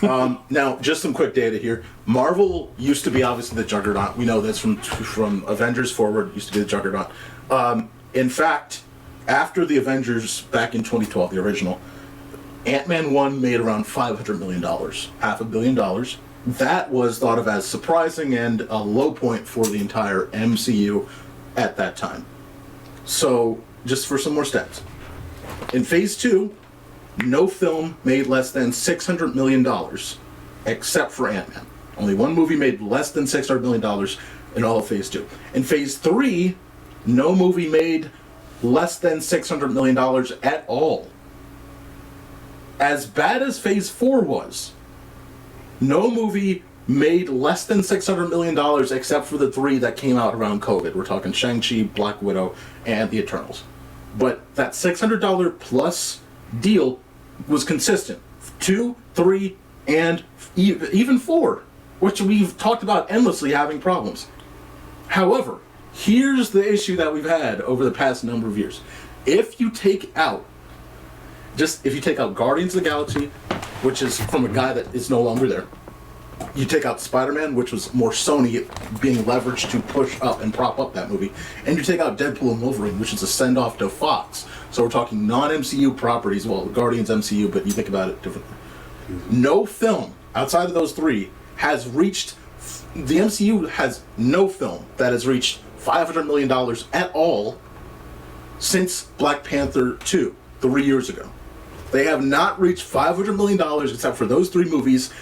Now, just some quick data here. Marvel used to be obviously the juggernaut. We know this from Avengers forward. Used to be the juggernaut. In fact, after the Avengers back in 2012, the original, Ant-Man 1 made around $500 million, $500 million. That was thought of as surprising and a low point for the entire MCU at that time. So, just for some more stats. In Phase 2, no film made less than $600 million, except for Ant-Man. Only one movie made less than $600 million in all of Phase 2. In Phase 3, no movie made less than $600 million at all. As bad as Phase 4 was, no movie made less than $600 million except for the three that came out around COVID. We're talking Shang-Chi, Black Widow, and The Eternals. But that $600 plus deal was consistent. 2, 3, and even 4, which we've talked about endlessly having problems. However, here's the issue that we've had over the past number of years. If you take out Guardians of the Galaxy, which is from a guy that is no longer there, you take out Spider-Man, which was more Sony being leveraged to push up and prop up that movie, and you take out Deadpool and Wolverine, which is a send-off to Fox. So we're talking non-MCU properties, well, Guardians MCU, but you think about it differently. No film outside of those three has reached, the MCU has no film that has reached $500 million at all since Black Panther 2, 3 years ago. They have not reached $500 million except for those three movies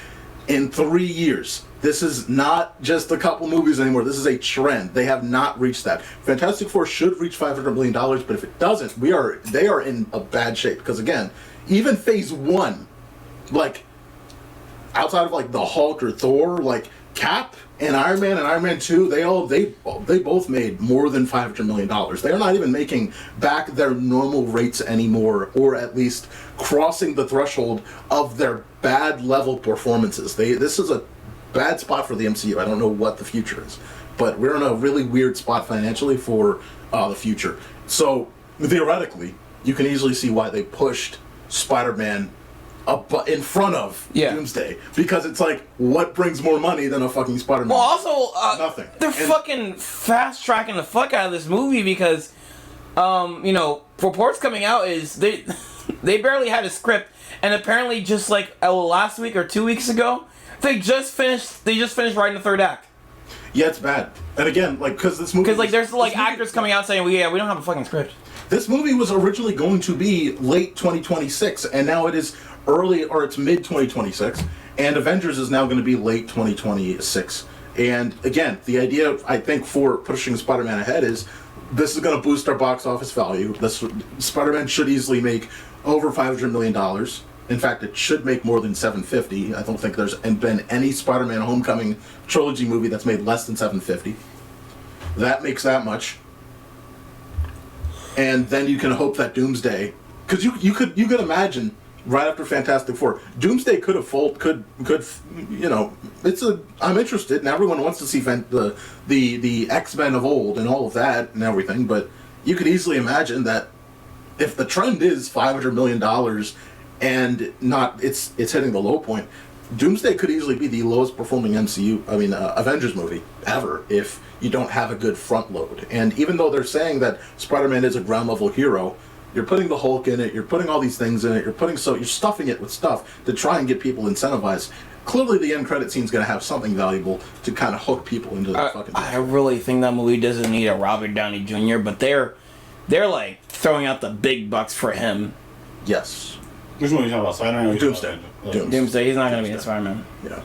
in 3 years. This is not just a couple movies anymore. This is a trend. They have not reached that. Fantastic Four should reach $500 million, but if it doesn't, they are in a bad shape. Because again, even Phase 1, like, outside of like the Hulk or Thor, like Cap and Iron Man and Iron Man 2, they both made more than $500 million. They are not even making back their normal rates anymore, or at least crossing the threshold of their bad level performances. This is a bad spot for the MCU. I don't know what the future is, but we're in a really weird spot financially for the future. So theoretically, you can easily see why they pushed Spider-Man up in front of Doomsday, because it's like, what brings more money than a fucking Spider-Man? Well, also, nothing. They're fucking fast tracking the fuck out of this movie because, reports coming out is they barely had a script, and apparently just like last week or 2 weeks ago, they just finished writing the third act. Yeah, it's bad. And again, like, because this movie, there's actors coming out saying, we don't have a fucking script. This movie was originally going to be late 2026, and now it is it's mid 2026, and Avengers is now going to be late 2026. And again, the idea, I think, for pushing Spider-Man ahead is this is going to boost our box office value. Spider-Man should easily make over $500 million. In fact, it should make more than $750. I don't think there's been any Spider-Man Homecoming trilogy movie that's made less than $750. That makes that much. And then you can hope that Doomsday, because you could imagine right after Fantastic Four, Doomsday could have I'm interested, and everyone wants to see the X-Men of old and all of that and everything, but you could easily imagine that if the trend is $500 million and it's hitting the low point, Doomsday could easily be the lowest performing Avengers movie ever if you don't have a good front load. And even though they're saying that Spider-Man is a ground level hero, you're putting the Hulk in it, you're putting all these things in it, you're stuffing it with stuff to try and get people incentivized. Clearly the end credit scene's going to have something valuable to kind of hook people into the fucking thing. I really think that movie doesn't need a Robert Downey Jr., but they're like throwing out the big bucks for him. Yes. Which one are you talking about? Spider-Man or Doomsday? Doomsday. He's not going to be in Spider-Man. Yeah.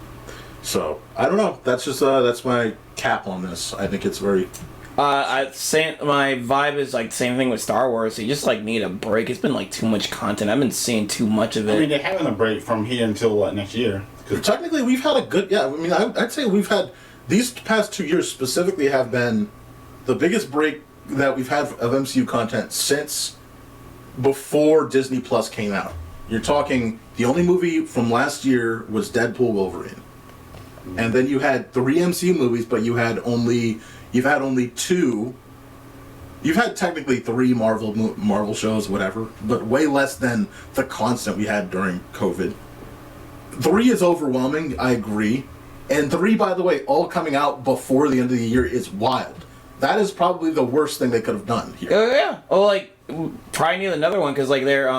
So, I don't know. That's just, that's my cap on this. I think it's very... my vibe is like the same thing with Star Wars. You just like need a break. It's been like too much content. I've been seeing too much of it. I mean, they're having a break from here until next year. Technically, we've had a good... Yeah, I mean, I'd say we've had... These past 2 years specifically have been the biggest break that we've had of MCU content since before Disney Plus came out. You're talking... The only movie from last year was Deadpool Wolverine. And then you had 3 MCU movies, but you've had only 2. You've had technically 3 Marvel shows, whatever, but way less than the constant we had during COVID. 3 is overwhelming. I agree. And 3, by the way, all coming out before the end of the year is wild. That is probably the worst thing they could have done here. Oh yeah. Oh, like try and get another one because like they're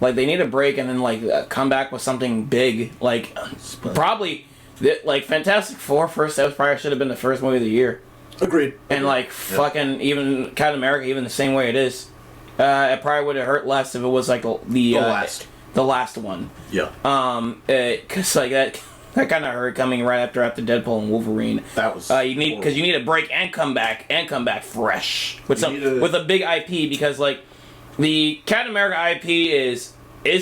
like they need a break and then like come back with something big. Like probably like Fantastic Four first. That was probably should have been the first movie of the year. Agreed. And like fucking even Captain America, even the same way it is. It probably would have hurt less if it was like the last one. Yeah. Cause like that kind of hurt coming right after Deadpool and Wolverine. That was you need a break and come back fresh with with a big IP because like the Captain America IP is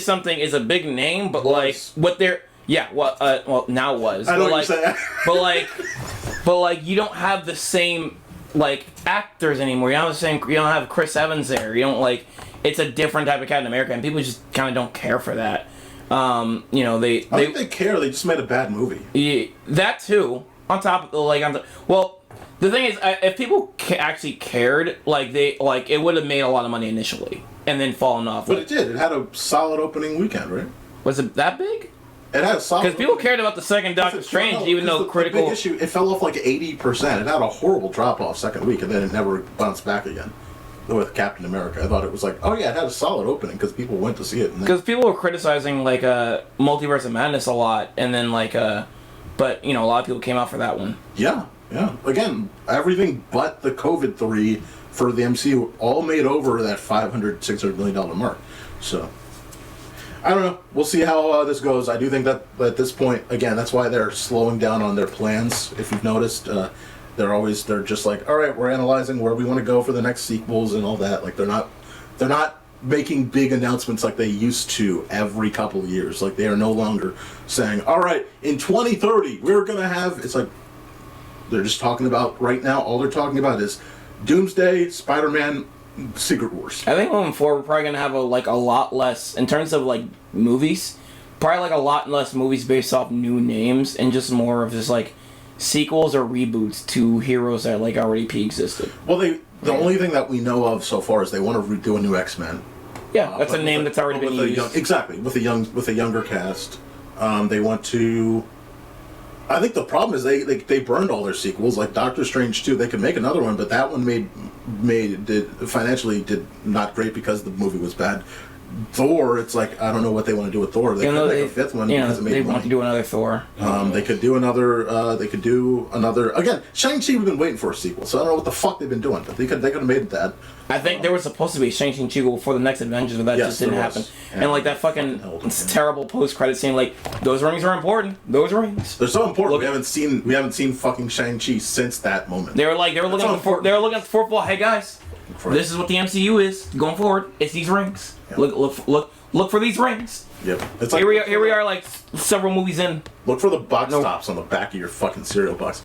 a big name, but like what they're now was. I know but what like, you're saying. but like you don't have the same like actors anymore. You don't have Chris Evans there. You don't like it's a different type of Captain America, and people just kind of don't care for that. I think they care. They just made a bad movie. Yeah, that too. On top of well, the thing is, if people actually cared, like it would have made a lot of money initially, and then fallen off. But it did. It had a solid opening weekend, right? Was it that big? It had a solid. Because people cared about the second Doctor Strange, even though critical. The big issue, it fell off like 80%. It had a horrible drop off second week, and then it never bounced back again. With Captain America, I thought it was like, oh yeah, it had a solid opening because people went to see it. Because people were criticizing like Multiverse of Madness a lot, and then like but a lot of people came out for that one. Yeah. Again, everything but the COVID 3 for the MCU all made over that $500-600 million mark. So I don't know. We'll see how this goes. I do think that at this point, again, that's why they're slowing down on their plans. If you've noticed. They're just like, all right, we're analyzing where we want to go for the next sequels and all that. Like they're not making big announcements like they used to every couple of years. Like they are no longer saying, all right, in 2030 we're gonna have. It's like they're just talking about right now. All they're talking about is Doomsday, Spider-Man, Secret Wars. I think moving forward, we're probably gonna have a lot less in terms of like movies. Probably like a lot less movies based off new names and just more of just like sequels or reboots to heroes that like already pre-existed. Well, the only thing that we know of so far is they want to do a new X-Men. Yeah, that's a name that's already been used. Exactly, with a younger cast. They want to. I think the problem is they burned all their sequels. Like Doctor Strange 2, they could make another one, but that one financially did not great because the movie was bad. Thor, it's like I don't know what they want to do with Thor. They could make a fifth one because it made they money. want to do another Thor. They could do another. Again, Shang-Chi we've been waiting for a sequel, so I don't know what the fuck they've been doing, but they could have made that. I think there was supposed to be a Shang-Chi sequel for the next Avengers, but that just didn't happen. And like that fucking terrible post-credit scene, like those rings are important. Those rings. They're so important. We haven't seen fucking Shang-Chi since that moment. They were looking at the fourth wall. Hey guys, this is what the MCU is going forward. It's these rings. Yeah. Look for these rings. Yep. It's like, here we are, like several movies in. Look for the box tops on the back of your fucking cereal box.